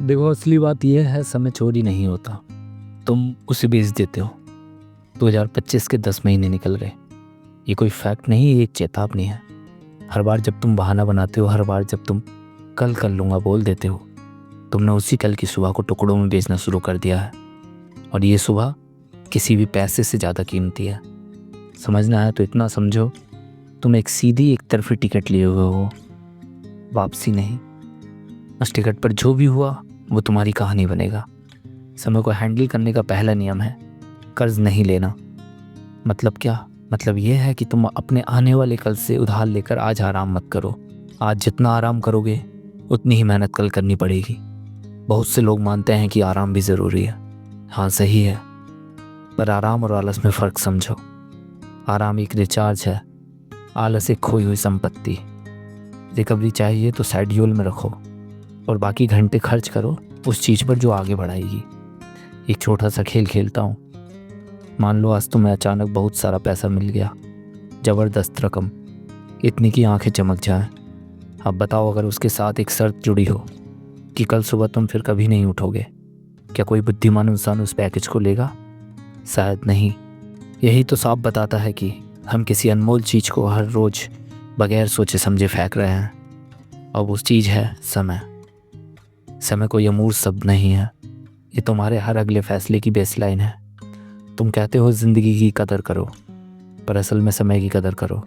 देखो, असली बात यह है, समय चोरी नहीं होता, तुम उसे बेच देते हो। 2025 के 10 महीने निकल गए। ये कोई फैक्ट नहीं, ये एक चेतावनी है। हर बार जब तुम बहाना बनाते हो, हर बार जब तुम कल कर लूँगा बोल देते हो, तुमने उसी कल की सुबह को टुकड़ों में बेचना शुरू कर दिया है। और ये सुबह किसी भी पैसे से ज़्यादा कीमती है। समझना है तो इतना समझो, तुम एक सीधी एक तरफी टिकट लिए हुए हो, वापसी नहीं। उस टिकट पर जो भी हुआ वो तुम्हारी कहानी बनेगा। समय को हैंडल करने का पहला नियम है कर्ज नहीं लेना। मतलब क्या? मतलब यह है कि तुम अपने आने वाले कल से उधार लेकर आज आराम मत करो। आज जितना आराम करोगे उतनी ही मेहनत कल करनी पड़ेगी। बहुत से लोग मानते हैं कि आराम भी ज़रूरी है। हाँ, सही है, पर आराम और आलस में फ़र्क समझो। आराम एक रिचार्ज है, आलस एक खोई हुई संपत्ति। रिकवरी चाहिए तो शेड्यूल में रखो और बाकी घंटे खर्च करो उस चीज़ पर जो आगे बढ़ाएगी। एक छोटा सा खेल खेलता हूँ। मान लो आज तुम्हें अचानक बहुत सारा पैसा मिल गया, ज़बरदस्त रकम, इतनी कि आंखें चमक जाएं। अब बताओ, अगर उसके साथ एक शर्त जुड़ी हो कि कल सुबह तुम फिर कभी नहीं उठोगे, क्या कोई बुद्धिमान इंसान उस पैकेज को लेगा? शायद नहीं। यही तो साफ बताता है कि हम किसी अनमोल चीज़ को हर रोज़ बगैर सोचे समझे फेंक रहे हैं। अब उस चीज़ है समय। समय कोई अमूर्त शब्द नहीं है, ये तुम्हारे हर अगले फैसले की बेसलाइन है। तुम कहते हो ज़िंदगी की कदर करो, पर असल में समय की कदर करो,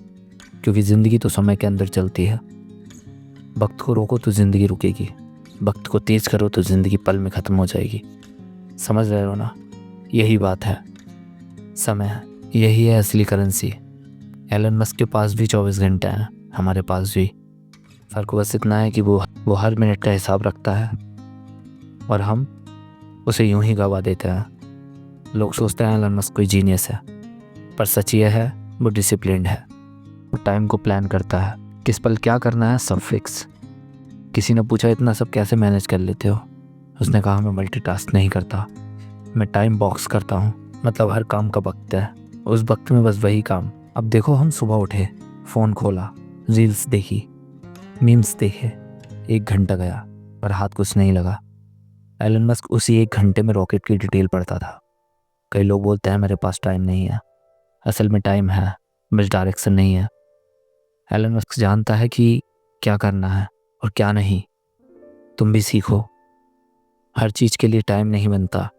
क्योंकि ज़िंदगी तो समय के अंदर चलती है। वक्त को रोको तो ज़िंदगी रुकेगी, वक्त को तेज़ करो तो ज़िंदगी पल में ख़त्म हो जाएगी। समझ रहे हो ना? यही बात है, समय यही है असली करेंसी। एलन मस्क के पास भी 24 घंटे हैं, हमारे पास भी। फ़र्क बस इतना है कि वो हर मिनट का हिसाब रखता है और हम उसे यूं ही गवा देते हैं। लोग सोचते हैं एलन मस्क कोई जीनियस है, पर सच ये है वो डिसिप्लिन्ड है। वो टाइम को प्लान करता है, किस पल क्या करना है सब फिक्स। किसी ने पूछा इतना सब कैसे मैनेज कर लेते हो? उसने कहा मैं मल्टीटास्क नहीं करता, मैं टाइम बॉक्स करता हूँ। मतलब हर काम का वक्त है, उस वक्त में बस वही काम। अब देखो, हम सुबह उठे, फ़ोन खोला, रील्स देखी, मीम्स देखे, 1 घंटा गया पर हाथ कुछ नहीं लगा। एलन मस्क उसी 1 घंटे में रॉकेट की डिटेल पढ़ता था। कई लोग बोलते हैं मेरे पास टाइम नहीं है, असल में टाइम है, बस डायरेक्शन नहीं है। एलन मस्क जानता है कि क्या करना है और क्या नहीं। तुम भी सीखो, हर चीज़ के लिए टाइम नहीं बनता,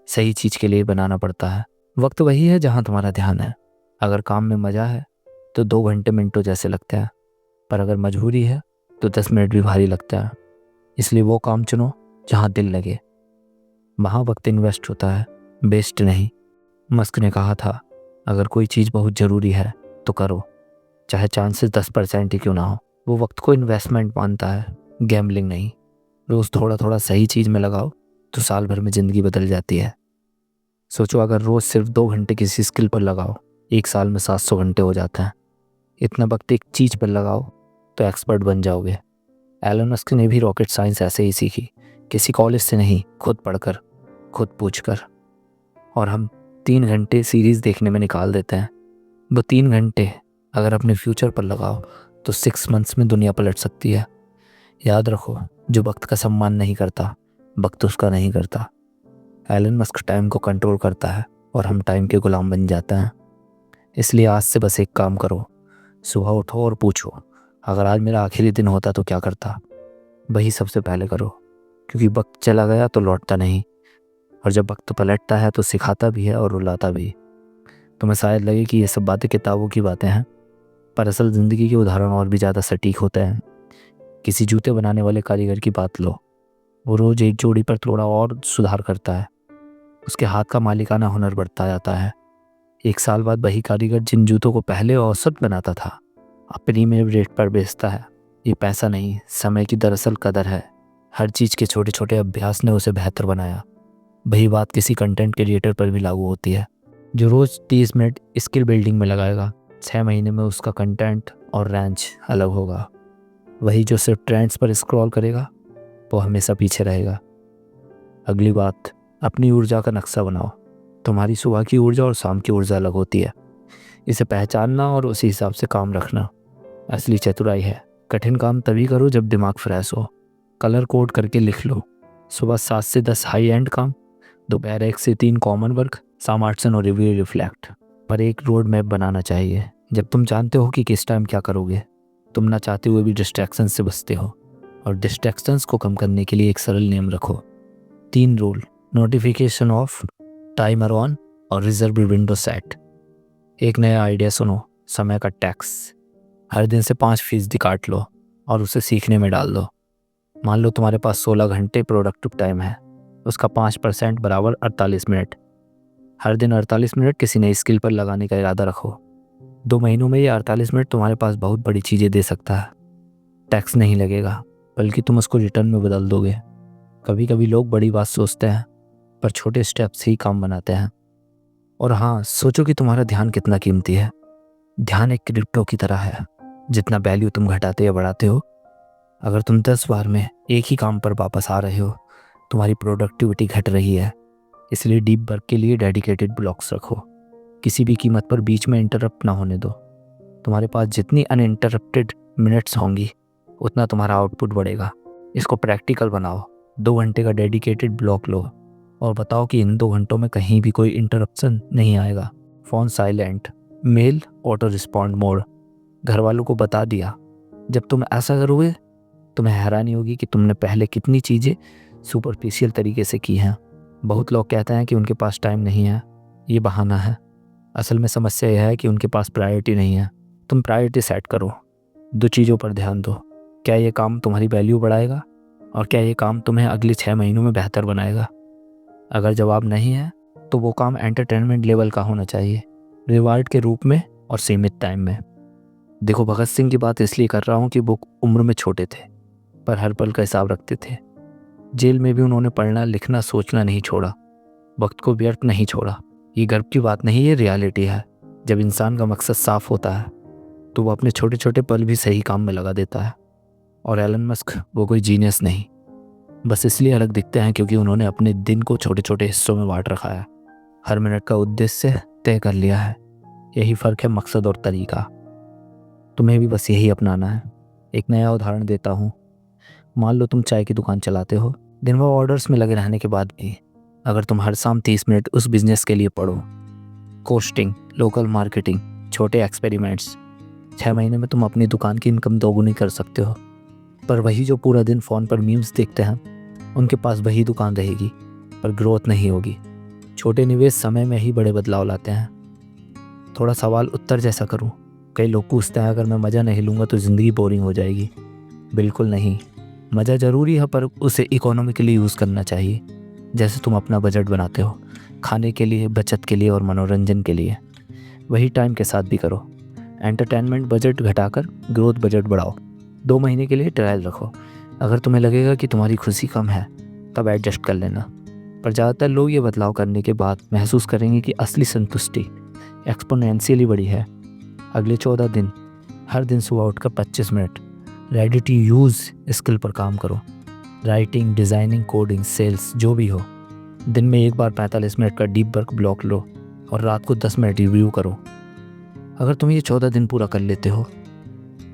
सही चीज़ के लिए बनाना पड़ता है। वक्त वही है जहाँ तुम्हारा ध्यान है। अगर काम में मज़ा है तो 2 घंटे मिनटों जैसे लगते हैं, पर अगर मजबूरी है तो 10 मिनट भी भारी लगता है। इसलिए वो काम चुनो जहाँ दिल लगे, वहाँ वक्त इन्वेस्ट होता है, वेस्ट नहीं। मस्क ने कहा था अगर कोई चीज़ बहुत ज़रूरी है तो करो, चाहे चांसेस 10% ही क्यों ना हो। वो वक्त को इन्वेस्टमेंट मानता है, गैम्बलिंग नहीं। रोज़ थोड़ा थोड़ा सही चीज़ में लगाओ तो साल भर में ज़िंदगी बदल जाती है। सोचो, अगर रोज़ सिर्फ 2 घंटे किसी स्किल पर लगाओ, 1 साल में 700 घंटे हो जाते हैं। इतना वक्त एक चीज़ पर लगाओ तो एक्सपर्ट बन जाओगे। एलन मस्क ने भी रॉकेट साइंस ऐसे ही सीखी, किसी कॉलेज से नहीं, खुद पढ़कर, खुद पूछकर। और हम 3 घंटे सीरीज़ देखने में निकाल देते हैं। वो 3 घंटे अगर अपने फ्यूचर पर लगाओ तो 6 मंथ्स में दुनिया पलट सकती है। याद रखो, जो वक्त का सम्मान नहीं करता, वक्त उसका नहीं करता। एलन मस्क टाइम को कंट्रोल करता है और हम टाइम के गुलाम बन जाते हैं। इसलिए आज से बस एक काम करो, सुबह उठो और पूछो अगर आज मेरा आखिरी दिन होता तो क्या करता। वही सबसे पहले करो, क्योंकि वक्त चला गया तो लौटता नहीं, और जब वक्त पलटता है तो सिखाता भी है और रुलाता भी। तुम्हें शायद लगे कि ये सब बातें किताबों की बातें हैं, पर असल ज़िंदगी के उदाहरण और भी ज़्यादा सटीक होते हैं। किसी जूते बनाने वाले कारीगर की बात लो, वो रोज़ एक जोड़ी पर थोड़ा और सुधार करता है, उसके हाथ का मालिकाना हुनर बढ़ता जाता है। 1 साल बाद वही कारीगर जिन जूतों को पहले औसत बनाता था, अब प्रीमियम रेट पर बेचता है। ये पैसा नहीं, समय की दरअसल कदर है। हर चीज़ के छोटे छोटे अभ्यास ने उसे बेहतर बनाया। वही बात किसी कंटेंट क्रिएटर पर भी लागू होती है। जो रोज़ 30 मिनट स्किल बिल्डिंग में लगाएगा, 6 महीने में उसका कंटेंट और रेंज अलग होगा। वही जो सिर्फ ट्रेंड्स पर स्क्रॉल करेगा, वो हमेशा पीछे रहेगा। अगली बात, अपनी ऊर्जा का नक्शा बनाओ। तुम्हारी सुबह की ऊर्जा और शाम की ऊर्जा अलग होती है। इसे पहचानना और उसी हिसाब से काम रखना असली चतुराई है। कठिन काम तभी करो जब दिमाग फ्रेश हो। कलर कोड करके लिख लो, सुबह 7 से 10 हाई एंड काम, दोपहर 1 से 3 कॉमन वर्क, शाम 8 से 9 रिव्यू रिफ्लेक्ट। पर एक रोड मैप बनाना चाहिए। जब तुम जानते हो कि किस टाइम क्या करोगे, तुम ना चाहते हुए भी डिस्ट्रैक्शन से बचते हो। और डिस्ट्रैक्शंस को कम करने के लिए एक सरल नियम रखो। 3 rule: notification of, timer on और रिजर्व विंडो सेट। एक नया आइडिया सुनो, समय का टैक्स। हर दिन से 5% काट लो और उसे सीखने में डाल दो। मान लो तुम्हारे पास 16 घंटे प्रोडक्टिव टाइम है, उसका 5% बराबर 48 मिनट। हर दिन 48 मिनट किसी नई स्किल पर लगाने का इरादा रखो। 2 महीनों में ये 48 मिनट तुम्हारे पास बहुत बड़ी चीज़ें दे सकता है। टैक्स नहीं लगेगा, बल्कि तुम उसको रिटर्न में बदल दोगे। कभी कभी लोग बड़ी बात सोचते हैं, पर छोटे स्टेप्स ही काम बनाते हैं। और हाँ, सोचो कि तुम्हारा ध्यान कितना कीमती है। ध्यान एक क्रिप्टो की तरह है, जितना वैल्यू तुम घटाते या बढ़ाते हो। अगर तुम 10 बार में एक ही काम पर वापस आ रहे हो, तुम्हारी प्रोडक्टिविटी घट रही है। इसलिए डीप वर्क के लिए डेडिकेटेड ब्लॉक्स रखो। किसी भी कीमत पर बीच में इंटरप्ट ना होने दो। तुम्हारे पास जितनी अनइंटरप्टेड मिनट्स होंगी, उतना तुम्हारा आउटपुट बढ़ेगा। इसको प्रैक्टिकल बनाओ। 2 घंटे का डेडिकेटेड ब्लॉक लो और बताओ कि इन 2 घंटों में कहीं भी कोई इंटरप्शन नहीं आएगा। Phone silent, mail auto respond mode. घर वालों को बता दिया। जब तुम ऐसा करोगे, तुम्हें हैरानी होगी कि तुमने पहले कितनी चीज़ें सुपरफिशियल तरीके से की हैं। बहुत लोग कहते हैं कि उनके पास टाइम नहीं है, ये बहाना है। असल में समस्या यह है कि उनके पास प्रायोरिटी नहीं है। तुम प्रायोरिटी सेट करो। 2 चीज़ों पर ध्यान दो। क्या ये काम तुम्हारी वैल्यू बढ़ाएगा, और क्या ये काम तुम्हें अगले 6 महीनों में बेहतर बनाएगा? अगर जवाब नहीं है, तो वो काम एंटरटेनमेंट लेवल का होना चाहिए, रिवार्ड के रूप में और सीमित टाइम में। देखो, भगत सिंह की बात इसलिए कर रहा हूँ कि वो उम्र में छोटे थे, पर हर पल का हिसाब रखते थे। जेल में भी उन्होंने पढ़ना, लिखना, सोचना नहीं छोड़ा, वक्त को व्यर्थ नहीं छोड़ा। ये गर्व की बात नहीं, ये रियलिटी है। जब इंसान का मकसद साफ होता है, तो वो अपने छोटे छोटे पल भी सही काम में लगा देता है। और एलन मस्क वो कोई जीनियस नहीं, बस इसलिए अलग दिखते हैं क्योंकि उन्होंने अपने दिन को छोटे छोटे हिस्सों में बांट रखा है। हर मिनट का उद्देश्य तय कर लिया है। यही फ़र्क है मकसद और तरीका। तुम्हें भी बस यही अपनाना है। एक नया उदाहरण देता हूँ। मान लो तुम चाय की दुकान चलाते हो। दिन भर ऑर्डर्स में लगे रहने के बाद भी अगर तुम हर शाम 30 मिनट उस बिजनेस के लिए पढ़ो, कोस्टिंग, लोकल मार्केटिंग, छोटे एक्सपेरिमेंट्स, 6 महीने में तुम अपनी दुकान की इनकम दोगुनी कर सकते हो। पर वही जो पूरा दिन फ़ोन पर मीम्स देखते हैं, उनके पास वही दुकान रहेगी, पर ग्रोथ नहीं होगी। छोटे निवेश समय में ही बड़े बदलाव लाते हैं। थोड़ा सवाल उत्तर जैसा करूं। कई लोग पूछते हैं, अगर मैं मज़ा नहीं लूँगा तो ज़िंदगी बोरिंग हो जाएगी। बिल्कुल नहीं, मज़ा ज़रूरी है, पर उसे इकोनॉमिकली यूज़ करना चाहिए। जैसे तुम अपना बजट बनाते हो, खाने के लिए, बचत के लिए और मनोरंजन के लिए, वही टाइम के साथ भी करो। एंटरटेनमेंट बजट घटाकर ग्रोथ बजट बढ़ाओ। 2 महीने के लिए ट्रायल रखो। अगर तुम्हें लगेगा कि तुम्हारी खुशी कम है, तब एडजस्ट कर लेना। पर ज़्यादातर लोग ये बदलाव करने के बाद महसूस करेंगे कि असली संतुष्टि एक्सपोनेंशियली बढ़ी है। अगले 14 दिन हर दिन सुबह उठकर 25 minute ready to use skill पर काम करो। राइटिंग, डिज़ाइनिंग, कोडिंग, सेल्स, जो भी हो। दिन में एक बार 45 मिनट का डीप वर्क ब्लॉक लो और रात को 10 मिनट रिव्यू करो। अगर तुम ये 14 दिन पूरा कर लेते हो,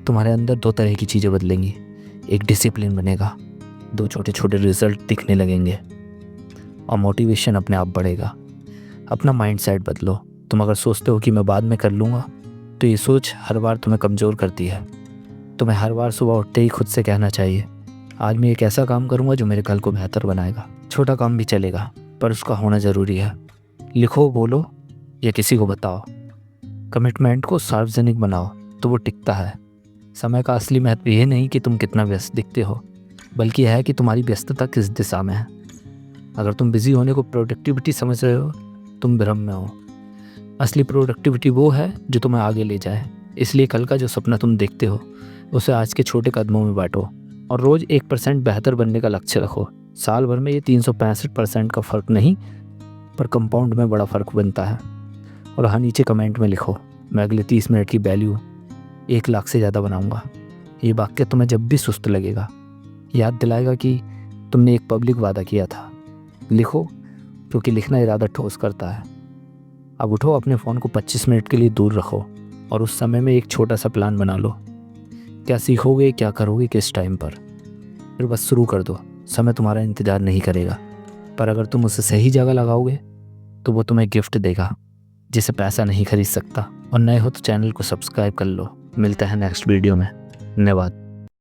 तुम्हारे अंदर 2 तरह की चीज़ें बदलेंगी। एक डिसिप्लिन बनेगा, 2 छोटे छोटे रिजल्ट दिखने लगेंगे, और मोटिवेशन अपने आप बढ़ेगा। अपना माइंडसेट बदलो। तुम अगर सोचते हो कि मैं बाद में कर लूँगा, तो ये सोच हर बार तुम्हें कमज़ोर करती है। तुम्हें हर बार सुबह उठते ही खुद से कहना चाहिए, आज मैं एक ऐसा काम करूँगा जो मेरे कल को बेहतर बनाएगा। छोटा काम भी चलेगा, पर उसका होना ज़रूरी है। लिखो, बोलो या किसी को बताओ। कमिटमेंट को सार्वजनिक बनाओ तो वो टिकता है। समय का असली महत्व ये नहीं कि तुम कितना व्यस्त दिखते हो, बल्कि यह है कि तुम्हारी व्यस्तता किस दिशा में है। अगर तुम बिजी होने को प्रोडक्टिविटी समझ रहे हो, तुम भ्रम में हो। असली प्रोडक्टिविटी वो है जो तुम्हें आगे ले जाए। इसलिए कल का जो सपना तुम देखते हो, उसे आज के छोटे कदमों में बांटो और रोज़ 1% बेहतर बनने का लक्ष्य रखो। साल भर में ये 365% का फ़र्क नहीं, पर कंपाउंड में बड़ा फ़र्क बनता है। और हाँ, नीचे कमेंट में लिखो, मैं अगले 30 मिनट की वैल्यू 1 लाख से ज़्यादा बनाऊंगा। ये वाक्य तुम्हें जब भी सुस्त लगेगा याद दिलाएगा कि तुमने एक पब्लिक वादा किया था। लिखो, क्योंकि लिखना इरादा ठोस करता है। अब उठो, अपने फ़ोन को 25 मिनट के लिए दूर रखो और उस समय में एक छोटा सा प्लान बना लो। क्या सीखोगे, क्या करोगे, किस टाइम पर, फिर बस शुरू कर दो। समय तुम्हारा इंतज़ार नहीं करेगा, पर अगर तुम उसे सही जगह लगाओगे तो वो तुम्हें गिफ्ट देगा जिसे पैसा नहीं खरीद सकता। और नए हो तो चैनल को सब्सक्राइब कर लो। मिलते हैं नेक्स्ट वीडियो में। धन्यवाद।